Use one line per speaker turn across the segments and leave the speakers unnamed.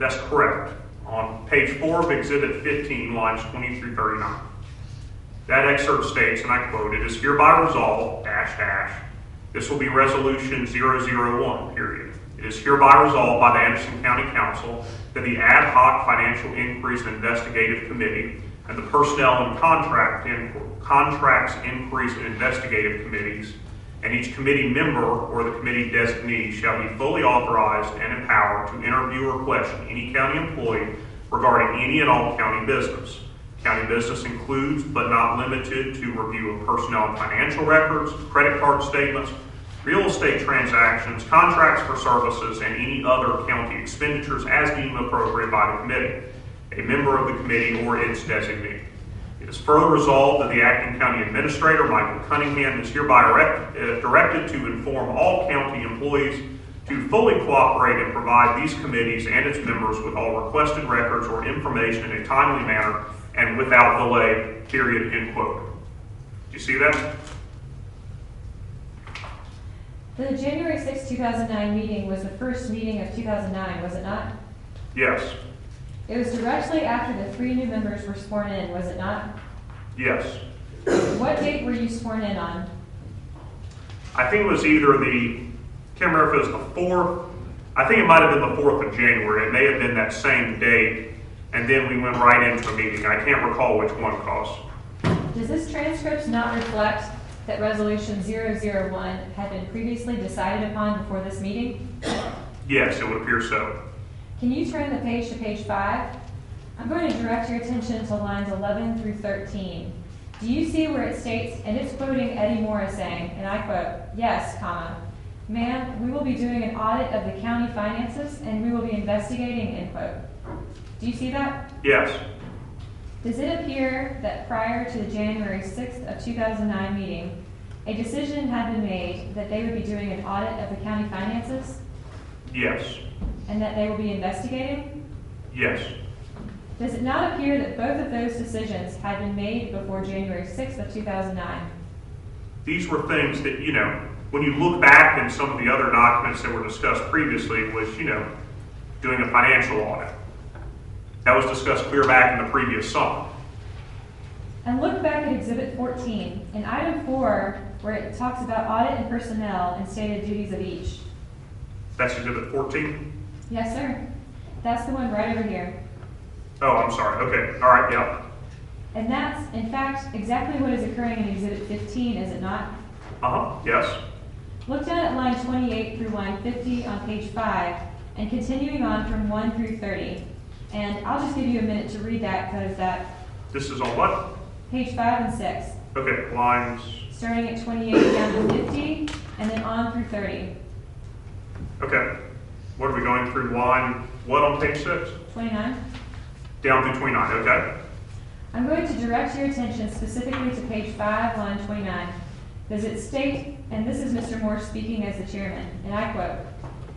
That's correct. On page 4 of Exhibit 15, lines 20 through 39. That excerpt states, and I quote, "It is hereby resolved, this will be Resolution 001, period. It is hereby resolved by the Anderson County Council that the Ad Hoc Financial Increase and Investigative Committee and the Personnel and Contracts Increase and Investigative Committees and each committee member or the committee designee shall be fully authorized and empowered to interview or question any county employee regarding any and all county business. County business includes, but not limited to, review of personnel and financial records, credit card statements, real estate transactions, contracts for services, and any other county expenditures as deemed appropriate by the committee, a member of the committee, or its designee. It is further resolved that the acting county administrator, Michael Cunningham, is hereby directed to inform all county employees to fully cooperate and provide these committees and its members with all requested records or information in a timely manner and without delay, period," end quote. Do you see that?
The January 6, 2009 meeting was the first meeting of 2009, was it not?
Yes.
It was directly after the 3 new members were sworn in, was it not?
Yes.
What date were you sworn in on?
I think it was either can't remember if it was the 4th, I think it might have been the 4th of January. It may have been that same date, and then we went right into a meeting. I can't recall which one it was.
Does this transcript not reflect that Resolution 001 had been previously decided upon before this meeting?
Yes, it would appear so.
Can you turn the page to page 5? I'm going to direct your attention to lines 11 through 13. Do you see where it states, and it's quoting Eddie Morris saying, and I quote, "Yes, comma, ma'am, we will be doing an audit of the county finances and we will be investigating," end quote. Do you see that?
Yes.
Does it appear that prior to the January 6th of 2009 meeting, a decision had been made that they would be doing an audit of the county finances?
Yes.
And that they will be investigating?
Yes.
Does it not appear that both of those decisions had been made before January 6th of 2009?
These were things that, when you look back in some of the other documents that were discussed previously was, doing a financial audit. That was discussed clear back in the previous summer.
And look back at Exhibit 14, in Item 4, where it talks about audit and personnel and stated duties of each.
That's Exhibit 14?
Yes, sir. That's the one right over here.
Oh, I'm sorry. Okay. All right. Yeah.
And that's, in fact, exactly what is occurring in Exhibit 15, is it not?
Yes.
Look down at line 28 through line 50 on page 5, and continuing on from 1 through 30. And I'll just give you a minute to read that because
This is on what?
Page 5 and 6.
Okay, lines.
Starting at 28 down to 50, and then on through 30.
Okay. What are we going through? Line what on page 6?
29.
Down through 29, okay.
I'm going to direct your attention specifically to page 5, line 29. Does it state, and this is Mr. Moore speaking as the chairman, and I quote,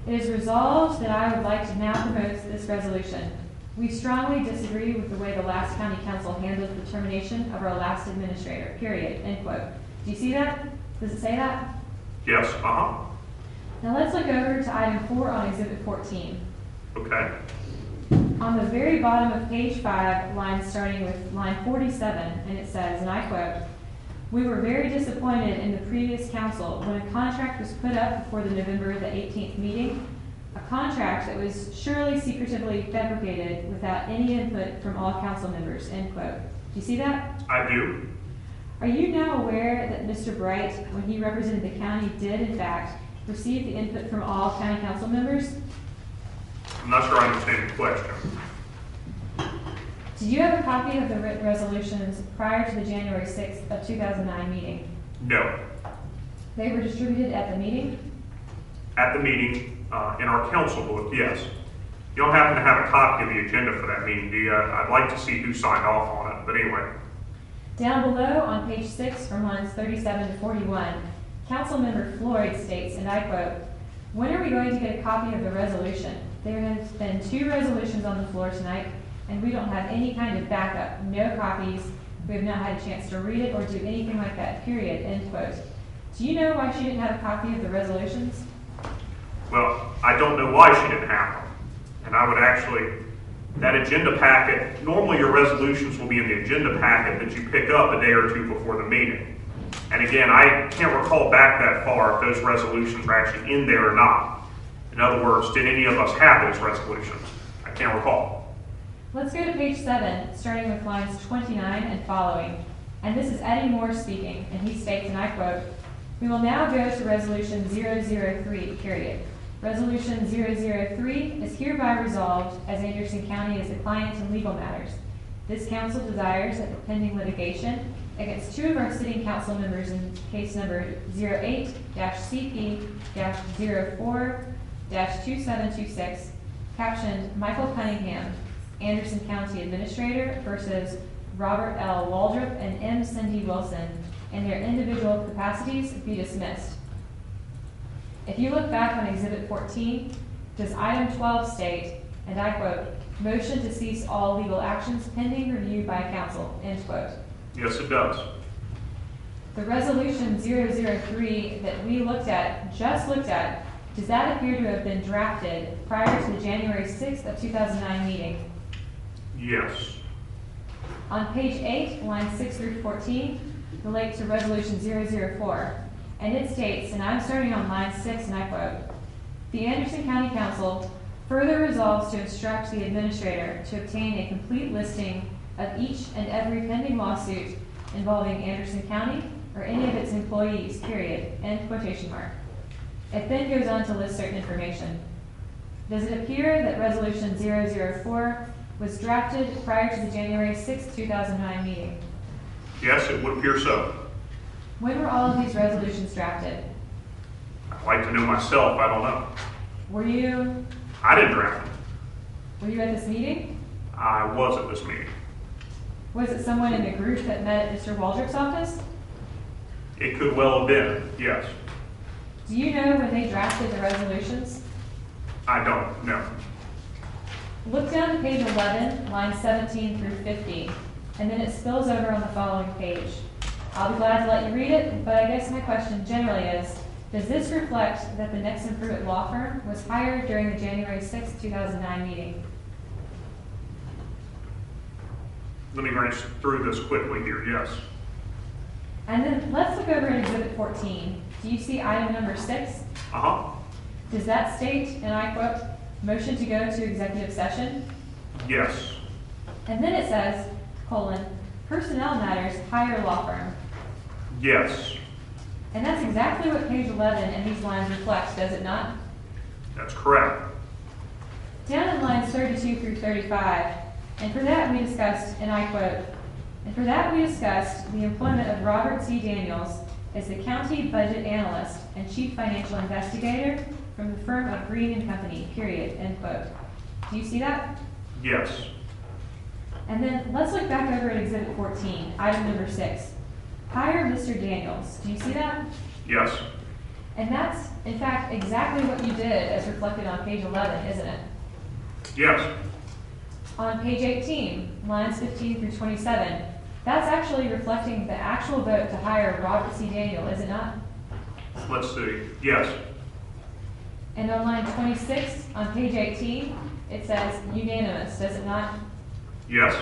"It is resolved that I would like to now propose this resolution. We strongly disagree with the way the last county council handled the termination of our last administrator, period," end quote. Do you see that? Does it say that?
Yes,
Now let's look over to Item 4 on Exhibit 14.
Okay.
On the very bottom of page 5, line starting with line 47, and it says, and I quote, "We were very disappointed in the previous council when a contract was put up before the November the 18th meeting, a contract that was surely secretively fabricated without any input from all council members," end quote. Do you see that?
I do.
Are you now aware that Mr. Bright, when he represented the county, did in fact receive the input from all county council members?
I'm not sure I understand the question.
Did you have a copy of the written resolutions prior to the January 6th of 2009 meeting?
No.
They were distributed at the meeting?
At the meeting, in our council book, yes. You don't happen to have a copy of the agenda for that meeting, do you? I'd like to see who signed off on it, but anyway.
Down below on page 6 from lines 37 to 41, Councilmember Floyd states, and I quote, "When are we going to get a copy of the resolution? There have been 2 resolutions on the floor tonight, and we don't have any kind of backup, no copies. We have not had a chance to read it or do anything like that, period," end quote. Do you know why she didn't have a copy of the resolutions?
Well, I don't know why she didn't have them. And I would actually, that agenda packet, normally your resolutions will be in the agenda packet that you pick up a day or two before the meeting. And again, I can't recall back that far if those resolutions are actually in there or not. In other words, did any of us have those resolutions? I can't recall.
Let's go to page 7, starting with lines 29 and following. And this is Eddie Moore speaking, and he states, and I quote, "We will now go to Resolution 003, period. Resolution 003 is hereby resolved as Anderson County is the client in legal matters. This council desires that the pending litigation against 2 of our sitting council members in case number 08-CP-04-2726, captioned Michael Cunningham, Anderson County Administrator versus Robert L. Waldrop and M. Cindy Wilson, in their individual capacities, be dismissed." If you look back on Exhibit 14, does item 12 state, and I quote, "Motion to cease all legal actions pending review by council," end quote.
Yes, it does.
The resolution 003 that we just looked at, does that appear to have been drafted prior to the January 6th of 2009 meeting?
Yes.
On page 8, lines 6 through 14, relate to resolution 004, and it states, and I'm starting on line 6, and I quote, "The Anderson County Council further resolves to instruct the administrator to obtain a complete listing of each and every pending lawsuit involving Anderson County or any of its employees, period," end quotation mark. It then goes on to list certain information. Does it appear that resolution 004 was drafted prior to the January 6th, 2009 meeting?
Yes, it would appear so.
When were all of these resolutions drafted?
I'd like to know myself, I don't know.
Were you
I didn't draft it.
at this meeting?
I was at this meeting.
Was it someone in the group that met at Mr. Waldrop's office?
It could well have been, yes.
Do you know when they drafted the resolutions?
I don't know.
Look down to page 11, lines 17 through 50, and then it spills over on the following page. I'll be glad to let you read it, but I guess my question generally is, does this reflect that the Next Improvement Law Firm was hired during the January 6th, 2009 meeting?
Let me glance through this quickly here, yes.
And then let's look over at Exhibit 14. Do you see item number 6?
Uh-huh.
Does that state, and I quote, "Motion to go to executive session"?
Yes.
And then it says, "Personnel matters, hire law firm."
Yes.
And that's exactly what page 11 and these lines reflect, does it not?
That's correct.
Down in lines 32 through 35, and for that we discussed, and I quote, "And for that we discussed the employment of Robert C. Daniels as the county budget analyst and chief financial investigator from the firm of Green and Company, period," end quote. Do you see that?
Yes.
And then let's look back over at Exhibit 14, item number 6. Hire Mr. Daniels. Do you see that?
Yes.
And that's, in fact, exactly what you did as reflected on page 11, isn't it?
Yes.
On page 18, lines 15 through 27, that's actually reflecting the actual vote to hire Robert C. Daniel, is it not?
Let's see. Yes.
And on line 26, on page 18, it says unanimous, does it not?
Yes.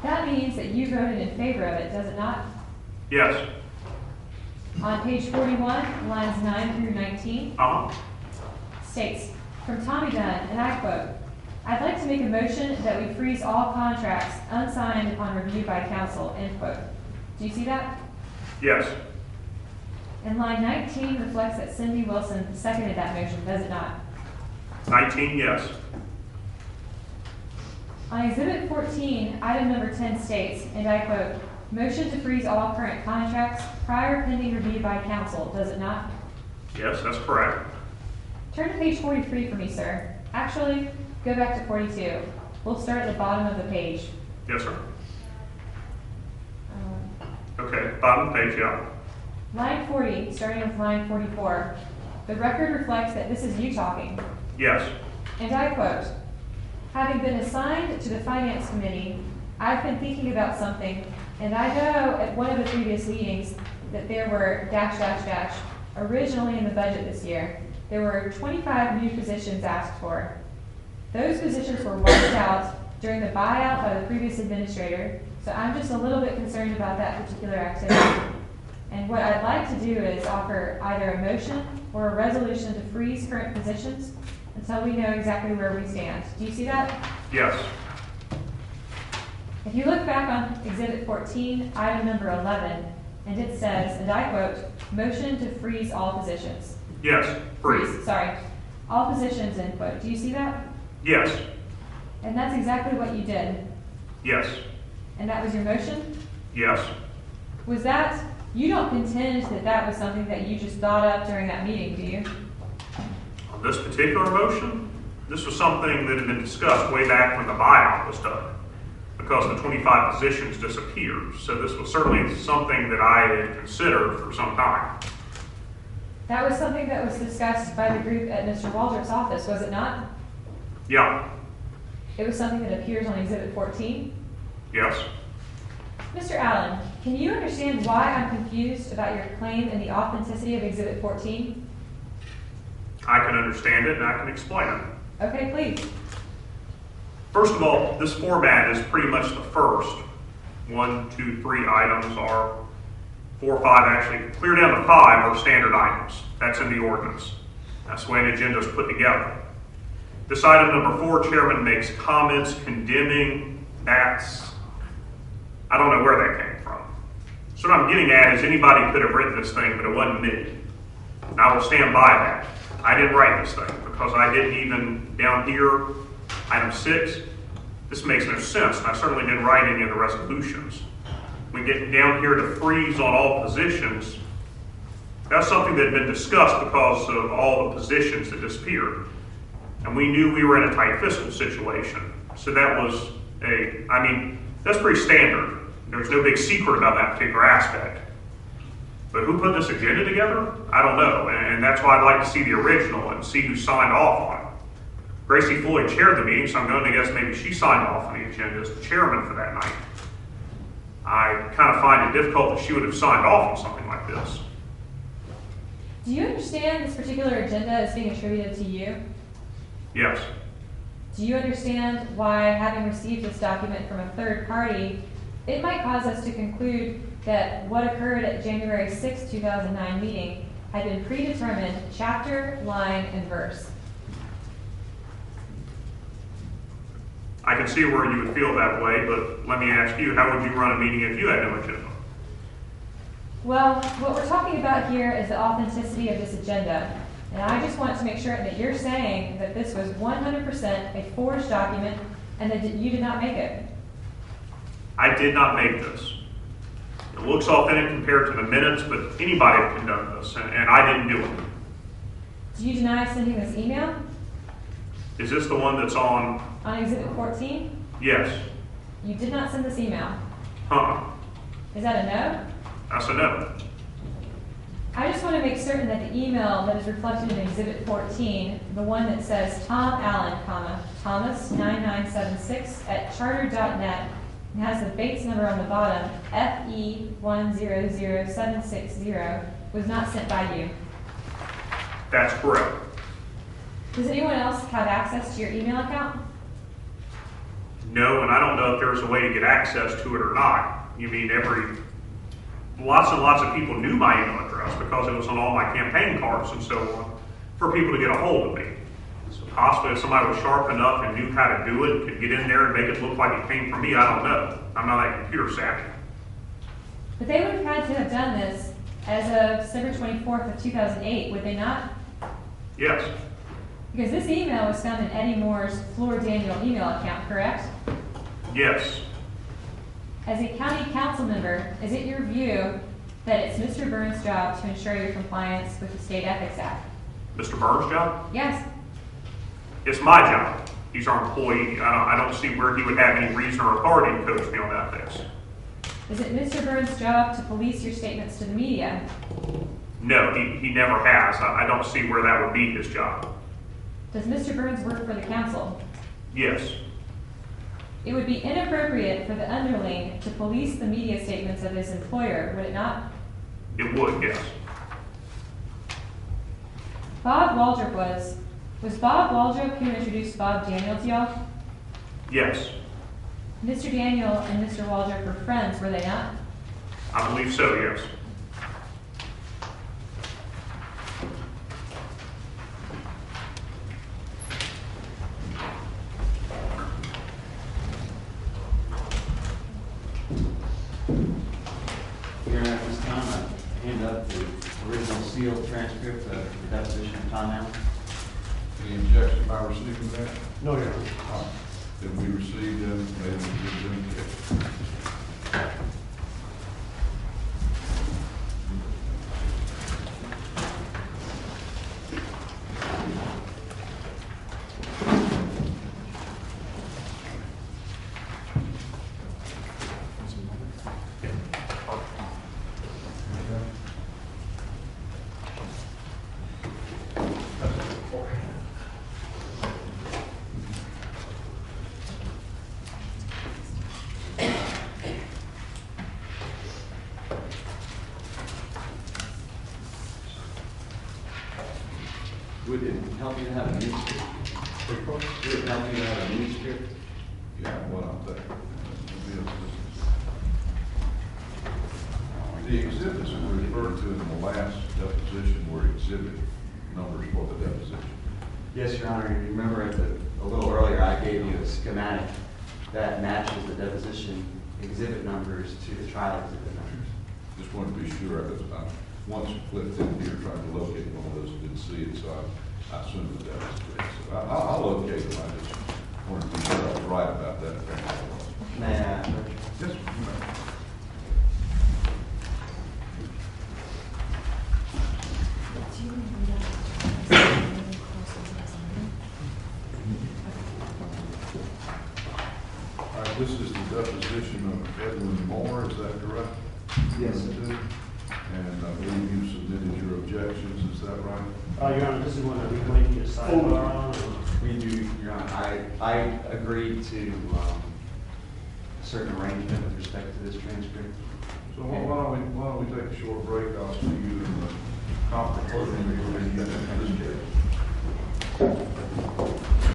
That means that you voted in favor of it, does it not?
Yes.
On page 41, lines 9 through 19,
Uh-huh.
states, from Tommy Dunn, and I quote, "I'd like to make a motion that we freeze all contracts unsigned upon review by council," end quote. Do you see that?
Yes.
And line 19 reflects that Cindy Wilson seconded that motion, does it not?
19, yes.
On Exhibit 14, item number 10 states, and I quote, "Motion to freeze all current contracts prior pending review by council," does it not?
Yes, that's correct.
Turn to page 43 for me, sir. Actually, go back to 42. We'll start at the bottom of the page.
Yes, sir. Okay, bottom of the page, yeah.
Line 40, starting with line 44. The record reflects that this is you talking.
Yes.
And I quote, "Having been assigned to the Finance Committee, I've been thinking about something, and I know at one of the previous meetings that there were ... originally in the budget this year. There were 25 new positions asked for. Those positions were wiped out during the buyout by the previous administrator, so I'm just a little bit concerned about that particular activity. And what I'd like to do is offer either a motion or a resolution to freeze current positions until we know exactly where we stand. Do you see that?
Yes.
If you look back on Exhibit 14, item number 11, and it says, and I quote, motion to freeze all positions.
Yes, freeze.
Sorry. All positions, end quote. Do you see that?
Yes.
And that's exactly what you did.
Yes.
And that was your motion?
Yes.
Was that, you don't contend that that was something that you just thought up during that meeting, do you?
On this particular motion, this was something that had been discussed way back when the buyout was done, because the 25 positions disappeared. So this was certainly something that I had considered for some time.
That was something that was discussed by the group at Mr. Waldrop's office, was it not?
Yeah.
It was something that appears on Exhibit 14?
Yes.
Mr. Allen, can you understand why I'm confused about your claim and the authenticity of Exhibit 14?
I can understand it and I can explain it.
Okay, please.
First of all, this format is pretty much the first. 1, 2, 3 items are 4, 5, actually, clear down to 5 are standard items. That's in the ordinance. That's the way an agenda is put together. This item number 4, Chairman makes comments condemning acts. I don't know where that came from. So what I'm getting at is anybody could have written this thing, but it wasn't me. And I will stand by that. I didn't write this thing because I didn't even, down here, item 6, this makes no sense. And I certainly didn't write any of the resolutions. We get down here to freeze on all positions. That's something that had been discussed because of all the positions that disappeared. And we knew we were in a tight fiscal situation. So that was that's pretty standard. There's no big secret about that particular aspect. But who put this agenda together? I don't know. And that's why I'd like to see the original and see who signed off on it. Gracie Floyd chaired the meeting, so I'm going to guess maybe she signed off on the agenda as the chairman for that night. I kind of find it difficult that she would have signed off on something like this.
Do you understand this particular agenda is being attributed to you?
Yes.
Do you understand why, having received this document from a third party, it might cause us to conclude that what occurred at January 6, 2009 meeting had been predetermined chapter, line, and verse?
I can see where you would feel that way, but let me ask you, how would you run a meeting if you had no agenda?
Well, what we're talking about here is the authenticity of this agenda. And I just want to make sure that you're saying that this was 100% a forged document and that you did not make it.
I did not make this. It looks authentic compared to the minutes, but anybody could have done this, and I didn't do it.
Do you deny sending this email?
Is this the one that's on?
On Exhibit 14?
Yes.
You did not send this email. Is that a no?
That's a no.
I just want to make certain that the email that is reflected in Exhibit 14, the one that says Tom Allen, Thomas9976 at charter.net, and has the Bates number on the bottom, FE100760, was not sent by you.
That's correct.
Does anyone else have access to your email account?
No, and I don't know if there's a way to get access to it or not. You mean lots and lots of people knew my email address because it was on all my campaign cards and so on for people to get a hold of me. So possibly if somebody was sharp enough and knew how to do it and could get in there and make it look like it came from me, I don't know. I'm not that computer savvy.
But they would have had to have done this as of December 24th of 2008, would they not?
Yes.
Because this email was found in Eddie Moore's Floor Daniel email account, correct?
Yes.
As a county council member, is it your view that it's Mr. Burns' job to ensure your compliance with the State Ethics Act?
Mr. Burns' job?
Yes.
It's my job. He's our employee. I don't see where he would have any reason or authority to coach me on ethics.
Is it Mr. Burns' job to police your statements to the media?
No, he never has. I don't see where that would be his job.
Does Mr. Burns work for the council?
Yes.
It would be inappropriate for the underling to police the media statements of his employer, would it not?
It would, yes.
Bob Waldrop was Was Bob Waldrop who introduced Bob Daniel to y'all?
Yes,
Mr. Daniel and Mr. Waldrop were friends, were they not?
I believe so, yes.
Your Honor, at this time, I hand up the original sealed transcript of the deposition of Tom Allen.
Any objection by receiving that?
No, Your Honor.
Then we received them, maybe we give them check.
Would it help you to have a new script? Would it help you to have a new script?
Yeah, what I'm thinking. The exhibits were referred to in the last deposition were exhibit numbers for the deposition.
Yes, Your Honor. You remember a little earlier, I gave you a schematic that matches the deposition exhibit numbers to the trial exhibit numbers.
Just wanted to be sure, because I once flipped in here trying to locate one of those, didn't see it, so I assumed that was correct. So I'll locate them, I just wanted to be sure I was right about that.
May I ask?
Yes, ma'am. All right, this is the deposition of Edwin Moore, is that correct?
Yes, it is.
And I believe you submitted your objections, is that right?
Your Honor, this is one that we're going to sidebar on.
We do, Your Honor. I agreed to a certain arrangement with respect to this transcript.
So why don't we take a short break, I'll see you in the conference room, and you can get into this case.